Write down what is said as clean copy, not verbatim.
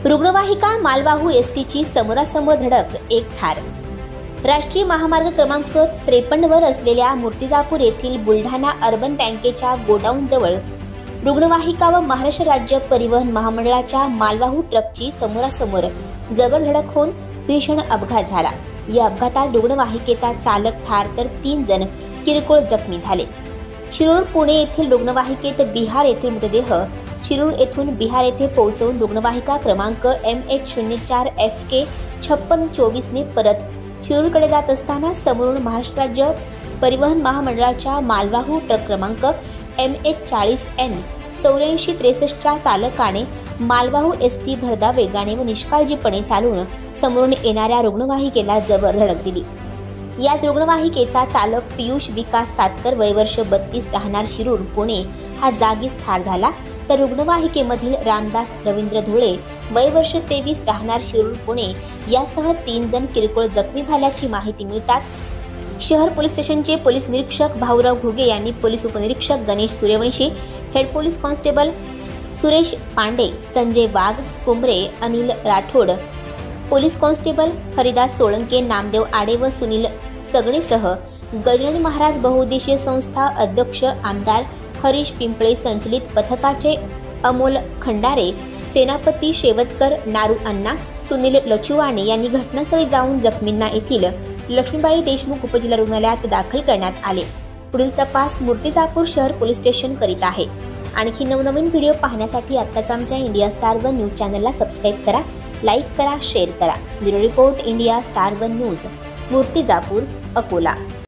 रुग्णवाहिका मालवाहू एसटीची समोरासमोर धडक, एक ठार. राष्ट्रीय महामार्ग क्रमांक 53 वर असलेल्या मूर्तिजापूर येथील बुलढाणा अर्बन बँकेच्या गोडाऊन जवळ रुग्णवाहिका व महाराष्ट्र राज्य परिवहन महामंडळाच्या मालवाहू ट्रकची समोरासमोर जबर धडक होऊन भीषण अपघात झाला. या अपघातात रुग्णवाहिकेचा चालक ठार तर 3 जण किरकोळ जखमी झाले. शिरूर पुणे येथील रुग्णवाहिकेत बिहार येथील मृतदेह शिरूर येथून बिहार येथे पोहोचवून रुग्णवाहिका क्रमांक MH04 FK 5624 ने परत शिरूरकडे जात असताना समोरून महाराष्ट्र राज्य परिवहन महामंडळाच्या मालवाहू ट्रक क्रमांक MH40N 8463 च्या चालकाने मालवाहू एसटी भरधाव वेगाने व निष्काळजीपणे चालवून समोरून येणाऱ्या रुग्णवाहिकेला जबर धडक दिली. यात रुग्णवाहिकेचा चालक पियुष विकास सातकर वय वर्ष 32 राहणार शिरूर पुणे हा जागीच ठार झाला, तर रुग्णवाहिकेमधील रामदास रवींद्र धुळे वय वर्ष 23 राहणार शिरूर पुणे यासह 3 जण किरकोळ जखमी झाल्याची माहिती मिळतात शहर पोलीस स्टेशनचे पोलीस निरीक्षक भाऊराव घुगे यांनी पोलीस उपनिरीक्षक Ganesh Suryavanshi, head police constable Suresh Pande, Sanjay Wagh, Kumbhare, Anil Rathod, police constable Haridas Solanke, Namdev Ade व सुनील सगणेसह गजानन महाराज बहुउद्देशीय संस्था अध्यक्ष आमदार हरीश पिंपळे संचलित पथकाचे अमोल खंडारे, सेनापती शेवतकर, नारू अण्णा, सुनील लचुवाणे यांनी घटनास्थळी जाऊन जखमींना येथील लक्ष्मीबाई देशमुख उपजिल्हा रुग्णालयात दाखल करण्यात आले. पुढील तपास मूर्तिजापूर शहर पोलीस स्टेशन करीत आहे. आणखी नवनवीन व्हिडिओ पाहण्यासाठी आत्ताच आमच्या इंडिया स्टार वन न्यूज चॅनलला सबस्क्राईब करा, लाईक करा, शेअर करा. Bureau report, India star one news, Murtijapur, Akola.